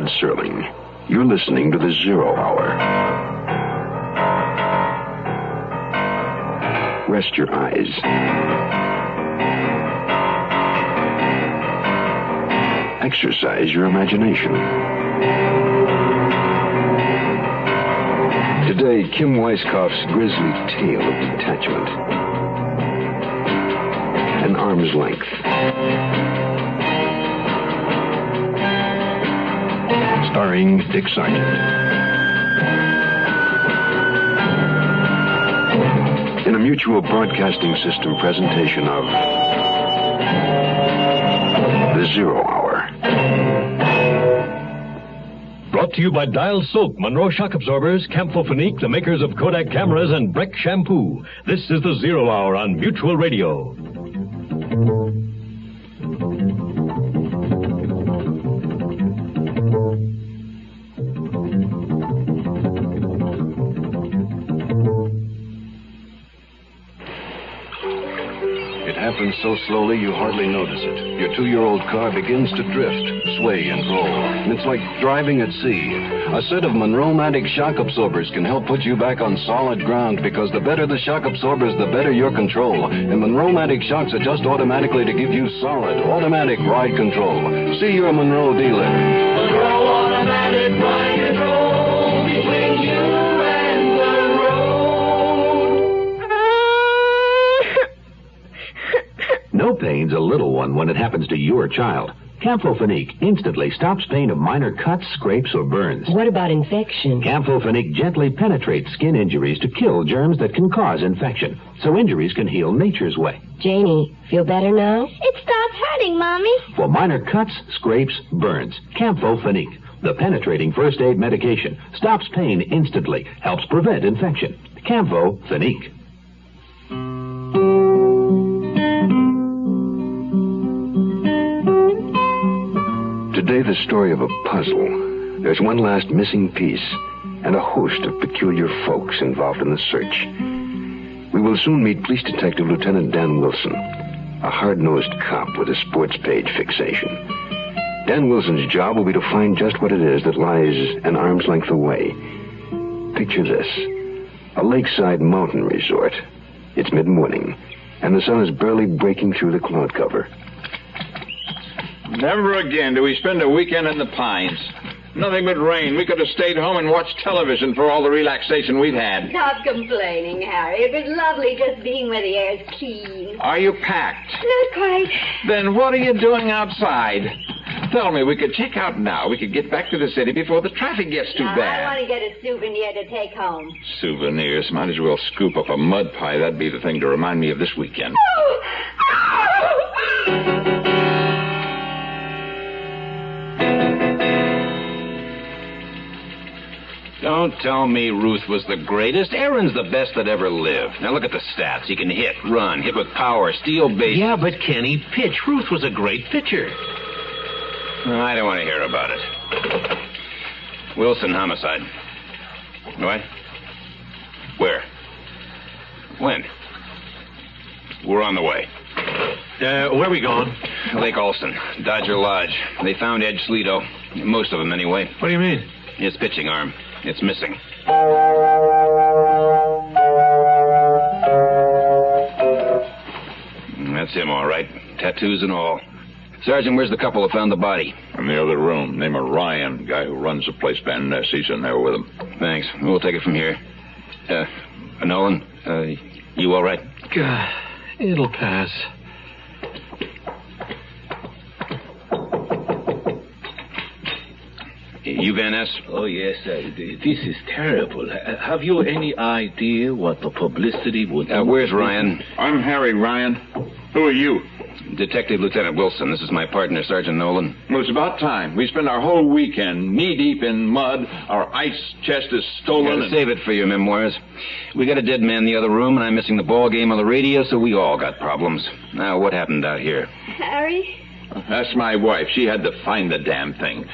Rod Serling. You're listening to The Zero Hour. Rest your eyes. Exercise your imagination. Today, Kim Weisskopf's grisly tale of detachment. An arm's length. Starring Dick Sargent. In a Mutual Broadcasting System presentation of The Zero Hour. Brought to you by Dial Soap, Monroe Shock Absorbers, Camphofenique, the makers of Kodak cameras, and Breck Shampoo. This is The Zero Hour on Mutual Radio. Happens so slowly you hardly notice it. Your 2-year-old car begins to drift, sway, and roll. And it's like driving at sea. A set of Monroe-matic shock absorbers can help put you back on solid ground, because the better the shock absorbers, the better your control. And Monroe-matic shocks adjust automatically to give you solid, automatic ride control. See your Monroe dealer. Monroe automatic ride control between you and the No pain's a little one when it happens to your child. Camphofenique instantly stops pain of minor cuts, scrapes, or burns. What about infection? Camphofenique gently penetrates skin injuries to kill germs that can cause infection, so injuries can heal nature's way. Janie, feel better now? It stopped hurting, Mommy. For minor cuts, scrapes, burns, Camphofenique, the penetrating first aid medication, stops pain instantly, helps prevent infection. Camphofenique. Today, the story of a puzzle. There's one last missing piece, and a host of peculiar folks involved in the search. We will soon meet Police Detective Lieutenant Dan Wilson, a hard-nosed cop with a sports page fixation. Dan Wilson's job will be to find just what it is that lies an arm's length away. Picture this: a lakeside mountain resort. It's mid-morning, and the sun is barely breaking through the cloud cover. Never again do we spend a weekend in the Pines. Nothing but rain. We could have stayed home and watched television for all the relaxation we've had. Stop complaining, Harry. It was lovely just being where the air's keen. Are you packed? Not quite. Then what are you doing outside? Tell me, we could check out now. We could get back to the city before the traffic gets too bad. I want to get a souvenir to take home. Souvenirs? Might as well scoop up a mud pie. That'd be the thing to remind me of this weekend. Don't tell me Ruth was the greatest. Aaron's the best that ever lived. Now look at the stats. He can hit, run, hit with power, steal bases. Yeah, but can he pitch? Ruth was a great pitcher. I don't want to hear about it. Wilson homicide. What? Where? When? We're on the way. Where are we going? Lake Olson, Dodger Lodge. They found Ed Sleeto. Most of them, anyway. What do you mean? His pitching arm. It's missing. That's him, all right. Tattoos and all. Sergeant, where's the couple who found the body? In the other room. Name of Ryan, guy who runs the place. Ben Nessie's in there with him. Thanks. We'll take it from here. Nolan, you all right? God, it'll pass. You, Van Ness? Oh, yes, this is terrible. Have you any idea what the publicity would do? Where's Ryan? I'm Harry Ryan. Who are you? Detective Lieutenant Wilson. This is my partner, Sergeant Nolan. Well, it's about time. We spent our whole weekend knee-deep in mud. Our ice chest is stolen. Save it for your memoirs. We got a dead man in the other room, and I'm missing the ball game on the radio, so we all got problems. Now, what happened out here? Harry? That's my wife. She had to find the damn thing.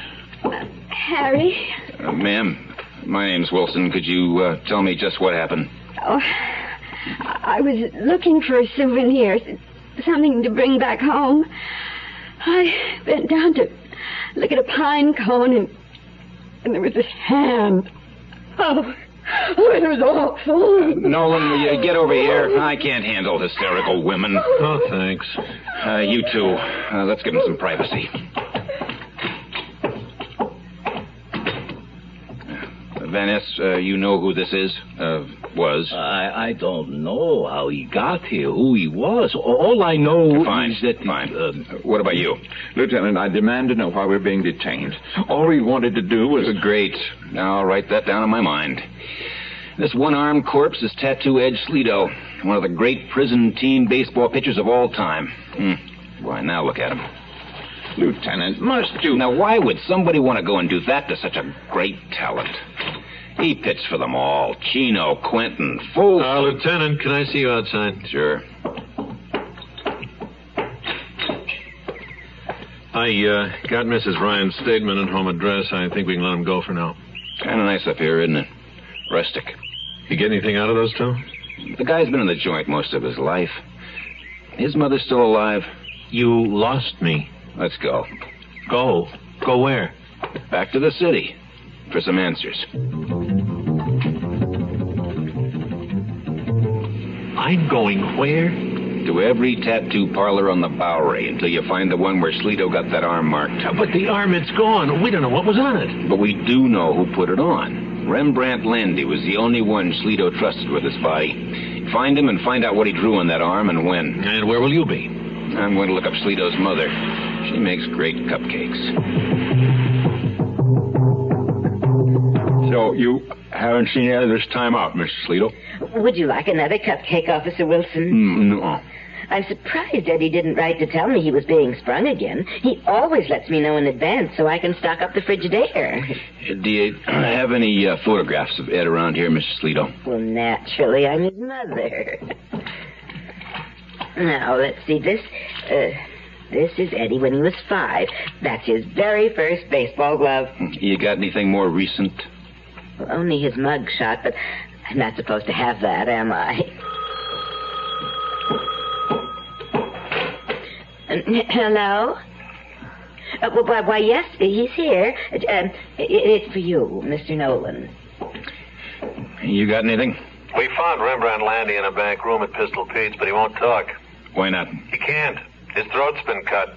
Harry? Ma'am, my name's Wilson. Could you tell me just what happened? Oh, I was looking for a souvenir, something to bring back home. I bent down to look at a pine cone, and And there was this hand. Oh, it was awful. Nolan, will you get over here? I can't handle hysterical women. Oh, thanks. You too. Let's give them some privacy. Van Ness, you know who this is? Was? I don't know how he got here, who he was. All I know Fine. is that... Fine. What about you? Lieutenant, I demand to know why we're being detained. All we wanted to do was... Great. Now I'll write that down in my mind. This one-armed corpse is Tattoo Edge Sleeto, one of the great prison teen baseball pitchers of all time. Why, now look at him. Lieutenant, must you... Now, why would somebody want to go and do that to such a great talent? He pitched for them all. Chino, Quentin, Foch. Lieutenant, can I see you outside? Sure. I got Mrs. Ryan's statement and home address. I think we can let him go for now. Kind of nice up here, isn't it? Rustic. You get anything out of those two? The guy's been in the joint most of his life. His mother's still alive. You lost me. Let's go. Go? Go where? Back to the city for some answers. I'm going where? To every tattoo parlor on the Bowery until you find the one where Sleeto got that arm marked. But the arm, it's gone. We don't know what was on it. But we do know who put it on. Rembrandt Landy was the only one Sleeto trusted with his body. Find him and find out what he drew on that arm and when. And where will you be? I'm going to look up Sleeto's mother. She makes great cupcakes. So you haven't seen any of this time out, Mr. Sleeto? Would you like another cupcake, Officer Wilson? No. I'm surprised Eddie didn't write to tell me he was being sprung again. He always lets me know in advance so I can stock up the Frigidaire. Do you have any photographs of Ed around here, Mr. Sleeto? Well, naturally, I'm his mother. Now, let's see. This is Eddie when he was 5. That's his very first baseball glove. You got anything more recent? Well, only his mug shot, but I'm not supposed to have that, am I? Hello? Why, yes, he's here. It's for you, Mr. Nolan. You got anything? We found Rembrandt Landy in a back room at Pistol Pete's, but he won't talk. Why not? He can't. His throat's been cut.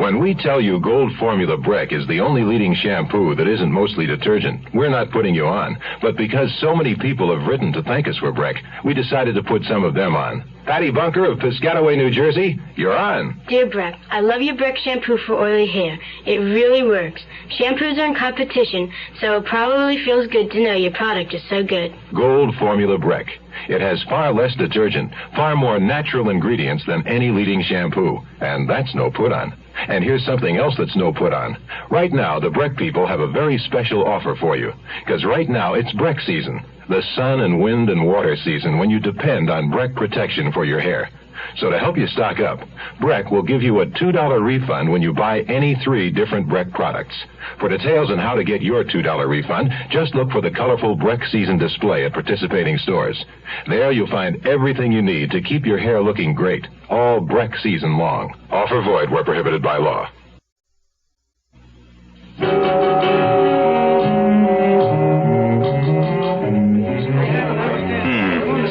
When we tell you Gold Formula Breck is the only leading shampoo that isn't mostly detergent, we're not putting you on. But because so many people have written to thank us for Breck, we decided to put some of them on. Patty Bunker of Piscataway, New Jersey, you're on. Dear Breck, I love your Breck shampoo for oily hair. It really works. Shampoos are in competition, so it probably feels good to know your product is so good. Gold Formula Breck. It has far less detergent, far more natural ingredients than any leading shampoo. And that's no put-on. And here's something else that's no put-on. Right now, the Breck people have a very special offer for you. Because right now, it's Breck season. The sun and wind and water season when you depend on Breck protection for your hair. So to help you stock up, Breck will give you a $2 refund when you buy any 3 different Breck products. For details on how to get your $2 refund, just look for the colorful Breck season display at participating stores. There you'll find everything you need to keep your hair looking great, all Breck season long. Offer void where prohibited by law.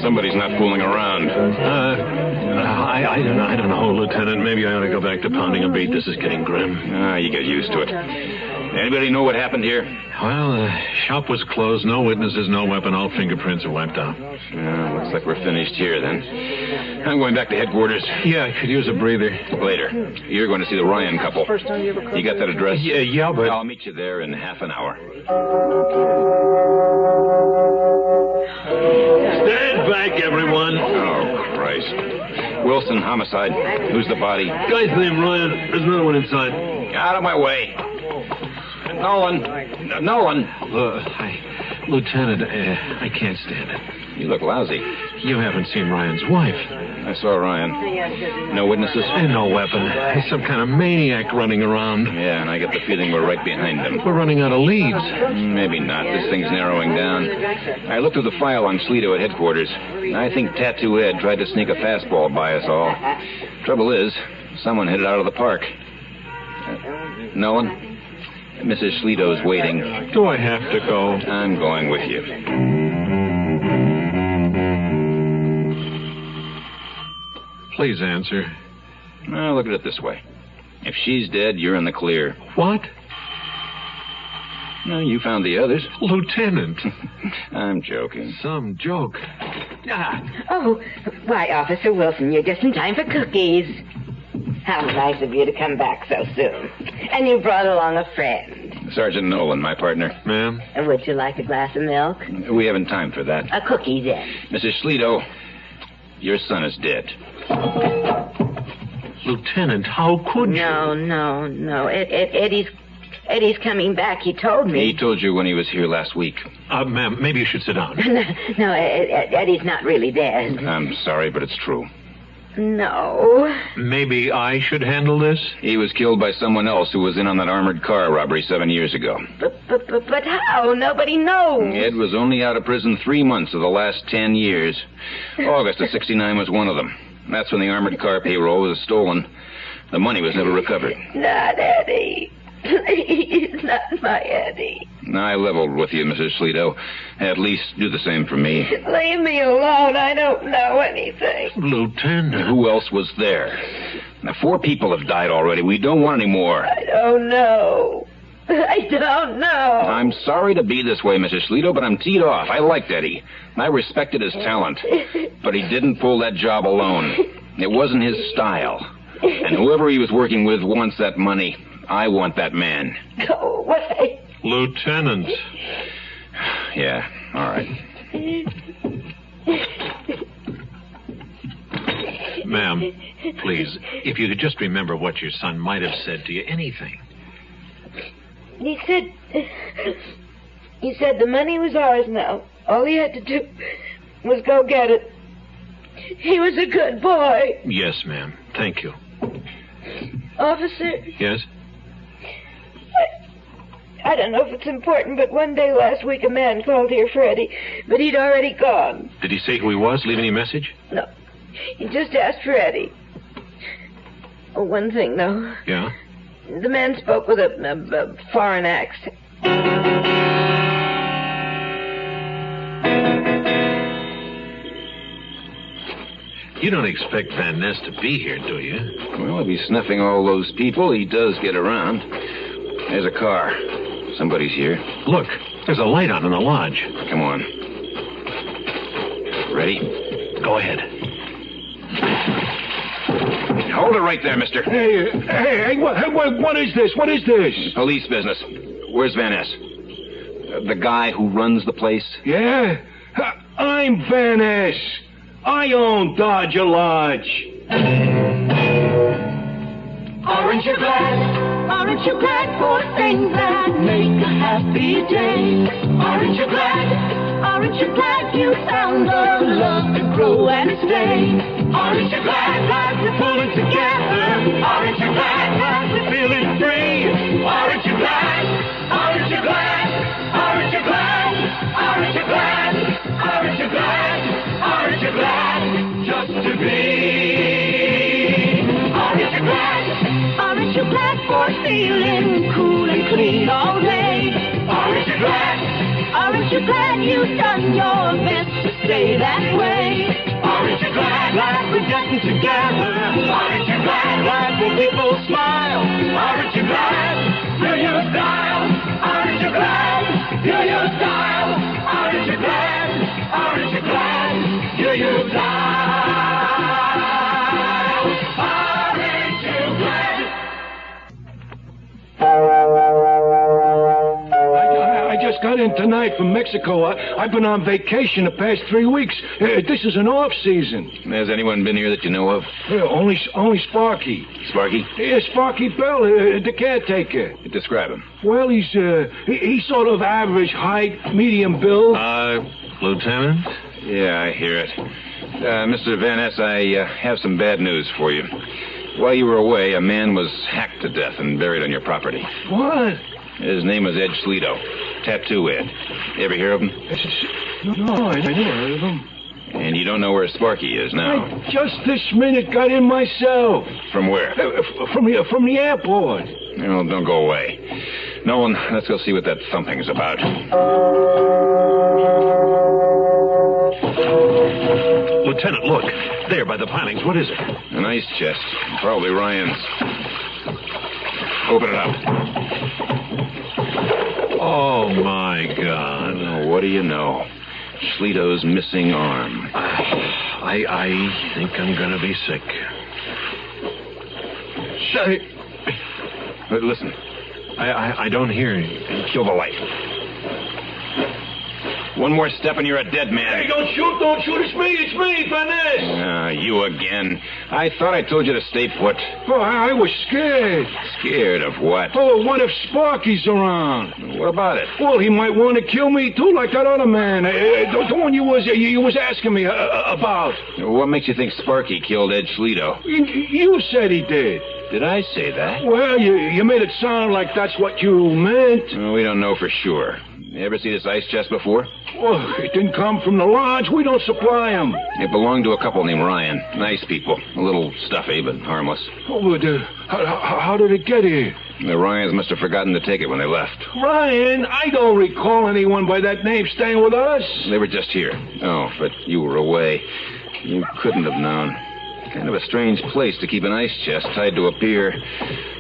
Somebody's not fooling around. I don't know, Lieutenant. Maybe I ought to go back to pounding a beat. This is getting grim. You get used to it. Anybody know what happened here? Well, the shop was closed. No witnesses, no weapon. All fingerprints are wiped out. Looks like we're finished here, then. I'm going back to headquarters. Yeah, I could use a breather. Later. You're going to see the Ryan couple. You got that address? Yeah, but... I'll meet you there in half an hour. Stand back, everyone. Oh, Christ. Wilson, homicide. Who's the body? Guy's named Ryan. There's another one inside. Out of my way. Nolan. Lieutenant, I can't stand it. You look lousy. You haven't seen Ryan's wife. I saw Ryan. No witnesses? And no weapon. He's some kind of maniac running around. Yeah, and I get the feeling we're right behind him. We're running out of leads. Maybe not. This thing's narrowing down. I looked through the file on Sleeto at headquarters. I think Tattoo Ed tried to sneak a fastball by us all. Trouble is, Someone headed out of the park. No one? Mrs. Schlito's waiting. Do I have to go? I'm going with you. Please answer. Well, look at it this way. If she's dead, you're in the clear. What? No, you found the others. Lieutenant. I'm joking. Some joke. Oh, why, Officer Wilson, you're just in time for cookies. How nice of you to come back so soon. And you brought along a friend. Sergeant Nolan, my partner. Ma'am? And would you like a glass of milk? We haven't time for that. A cookie, then. Mrs. Schlito, your son is dead. Lieutenant, how could you? No. Eddie's coming back. He told me. He told you when he was here last week. Ma'am, maybe you should sit down. No, Eddie's not really dead. I'm sorry, but it's true. No. Maybe I should handle this? He was killed by someone else who was in on that armored car robbery 7 years ago. But how? Nobody knows. Ed was only out of prison 3 months of the last 10 years. August of 69 was one of them. That's when the armored car payroll was stolen. The money was never recovered. Not Eddie. Please, not my Eddie. I leveled with you, Mrs. Schlito. At least do the same for me. Leave me alone. I don't know anything. Lieutenant. Who else was there? Now, 4 people have died already. We don't want any more. I don't know. I'm sorry to be this way, Mrs. Schlito, but I'm teed off. I liked Eddie. I respected his talent. But he didn't pull that job alone. It wasn't his style. And whoever he was working with wants that money. I want that man. Go away. Lieutenant. Yeah, all right. Ma'am, please, if you could just remember what your son might have said to you, anything. He said the money was ours now. All he had to do was go get it. He was a good boy. Yes, ma'am. Thank you. Officer? Yes? I don't know if it's important, but one day last week a man called here for Eddie, but he'd already gone. Did he say who he was? Leave any message? No. He just asked for Eddie. Oh, one thing, though. Yeah? The man spoke with a foreign accent. You don't expect Van Ness to be here, do you? Well, if he's sniffing all those people, he does get around. There's a car. Somebody's here. Look, there's a light on in the lodge. Come on. Ready? Go ahead. Hold it right there, mister. Hey, what is this? What is this? Police business. Where's Van Ness? The guy who runs the place? Yeah? I'm Van Ness. I own Dodger Lodge. Aren't you glad? Aren't you glad for things that make a happy day? Aren't you glad? Aren't you glad you found the love to grow and stay? Aren't you glad that we're pulling together? Aren't you glad that we're feeling free? Aren't you glad? Aren't you glad? Aren't you glad? Aren't you glad? Aren't you glad? Aren't you glad just to be? Aren't you glad? Aren't you glad for feeling cool and clean all day? Aren't you glad? Aren't you glad you've done your best to stay that way? Aren't you glad that we're getting together? Aren't you glad that when people smile? Aren't you glad? Do you style? Aren't you glad? Do you style? Aren't you glad? Aren't you glad? Do you style? Aren't you glad? I just got in tonight from Mexico. I've been on vacation the past 3 weeks. This is an off-season. Has anyone been here that you know of? Only Sparky. Sparky? Yeah, Sparky Bell, the caretaker. Describe him. Well, he's sort of average height, medium build. Lieutenant? Yeah, I hear it. Mr. Van Ness, I have some bad news for you. While you were away, a man was hacked to death and buried on your property. What? His name was Ed Schlito. Tattoo Ed. You ever hear of him? No, I never heard of him. And you don't know where Sparky is now? I just this minute got in myself. From where? From the airport. No, don't go away. Nolan, let's go see what that thumping's about. Lieutenant, look. There by the pilings. What is it? An ice chest. Probably Ryan's. Open it up. Oh, my God. Oh, what do you know? Schlito's missing arm. I think I'm going to be sick. Listen. I don't hear you. Kill the light. One more step and you're a dead man. Hey, don't shoot, it's me, Vanessa. You again. I thought I told you to stay put. Oh, I was scared. Scared of what? Oh, what if Sparky's around? What about it? Well, he might want to kill me, too, like that other man. The one you was asking me about. What makes you think Sparky killed Ed Schlito? You said he did. Did I say that? Well, you made it sound like that's what you meant. Well, we don't know for sure. You ever see this ice chest before? Well, it didn't come from the lodge. We don't supply them. It belonged to a couple named Ryan. Nice people. A little stuffy, but harmless. Oh, but how did it get here? The Ryans must have forgotten to take it when they left. Ryan? I don't recall anyone by that name staying with us. They were just here. Oh, but you were away. You couldn't have known. Kind of a strange place to keep an ice chest tied to a pier.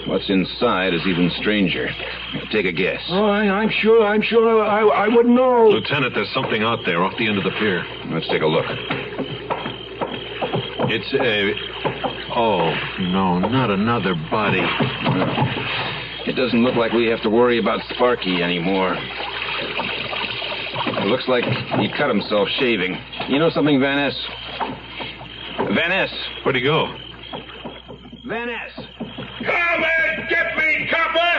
What's inside is even stranger. Take a guess. Oh, I'm sure I wouldn't know. Lieutenant, there's something out there off the end of the pier. Let's take a look. It's a... Oh, no, not another body. It doesn't look like we have to worry about Sparky anymore. It looks like he cut himself shaving. You know something, Van Ness? Van Ness. Where'd he go? Van Ness. Come and get me, copper!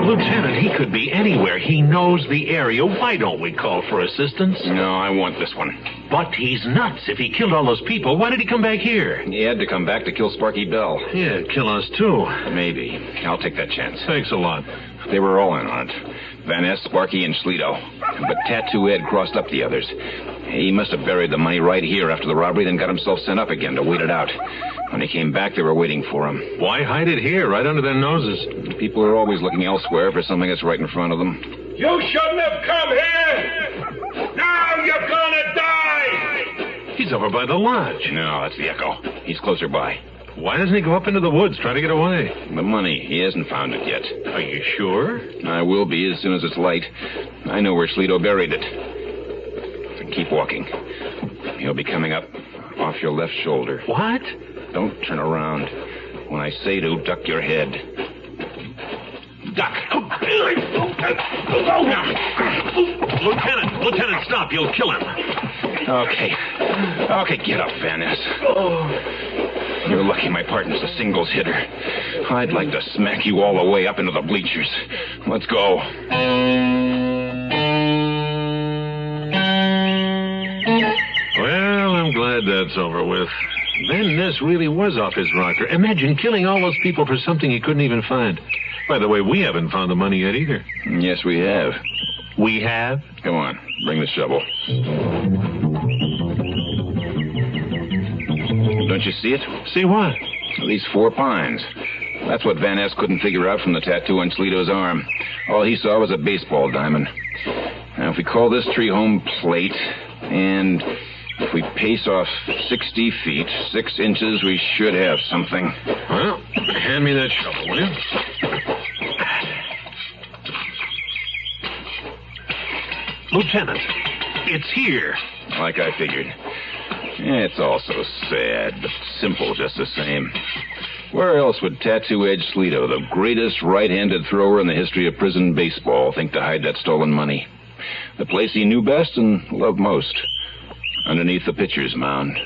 Lieutenant, he could be anywhere. He knows the area. Why don't we call for assistance? No, I want this one. But he's nuts. If he killed all those people, why did he come back here? He had to come back to kill Sparky Bell. Yeah, kill us too. Maybe. I'll take that chance. Thanks a lot. They were all in on it. Van Ness, Sparky, and Schlito. But Tattoo Ed crossed up the others. He must have buried the money right here after the robbery, then got himself sent up again to wait it out. When he came back, they were waiting for him. Why hide it here, right under their noses? People are always looking elsewhere for something that's right in front of them. You shouldn't have come here! Now you're gonna die! He's over by the lodge. No, that's the echo. He's closer by. Why doesn't he go up into the woods, try to get away? The money. He hasn't found it yet. Are you sure? I will be as soon as it's light. I know where Schlito buried it. Keep walking. He'll be coming up off your left shoulder. What? Don't turn around. When I say to, duck your head. Duck. Lieutenant, stop. You'll kill him. Okay, get up, Van Ness. You're lucky my partner's a singles hitter. I'd like to smack you all the way up into the bleachers. Let's go. Well, I'm glad that's over with. Van Ness really was off his rocker. Imagine killing all those people for something he couldn't even find. By the way, we haven't found the money yet either. Yes, we have. We have? Come on, bring the shovel. Don't you see it? See what? These 4 pines. That's what Van Ness couldn't figure out from the tattoo on Schlito's arm. All he saw was a baseball diamond. Now, if we call this tree home plate, and if we pace off 60 feet, 6 inches, we should have something. Well, hand me that shovel, will you? Lieutenant, it's here. Like I figured. It's all so sad, but simple just the same. Where else would Tattoo Edge Schlito, the greatest right-handed thrower in the history of prison baseball, think to hide that stolen money? The place he knew best and loved most. Underneath the pitcher's mound.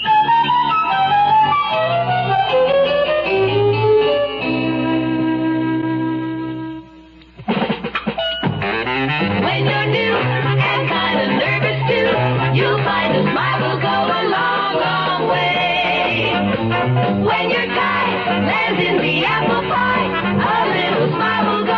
When you're new and kind of nervous too, you'll find a smile will go a long, long way. When your guy lands in the apple pie, a little smile will go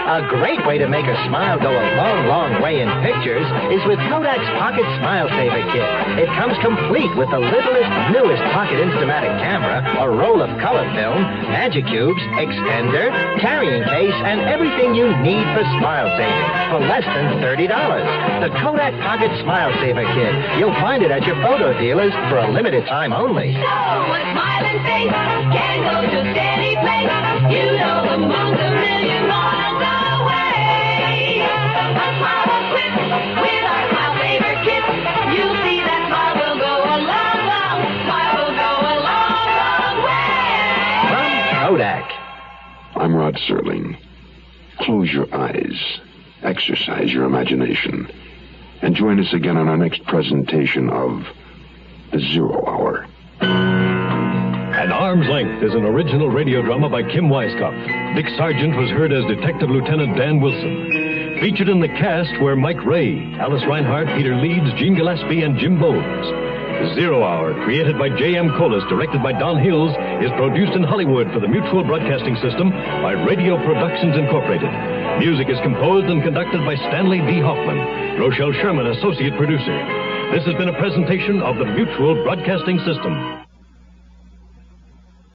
A great way to make a smile go a long, long way in pictures is with Kodak's Pocket Smile Saver Kit. It comes complete with the littlest, newest pocket Instamatic camera, a roll of color film, magic cubes, extender, carrying case, and everything you need for smile saving for less than $30. The Kodak Pocket Smile Saver Kit. You'll find it at your photo dealers for a limited time only. So a smiling face can go to steady place. You know the moon's a million miles away. A smile will quit with our smile saver kit. You'll see that smile will go a long, long. Smile will go a long, long way. From Kodak. I'm Rod Serling. Close your eyes. Exercise your imagination. And join us again on our next presentation of The 0 Hour. An Arm's Length is an original radio drama by Kim Weiskopf. Dick Sargent was heard as Detective Lieutenant Dan Wilson. Featured in the cast were Mike Ray, Alice Reinhardt, Peter Leeds, Gene Gillespie, and Jim Bowles. The 0 Hour, created by J.M. Kholos, directed by Don Hills, is produced in Hollywood for the Mutual Broadcasting System by Radio Productions Incorporated. Music is composed and conducted by Stanley D. Hoffman. Rochelle Sherman, associate producer. This has been a presentation of the Mutual Broadcasting System.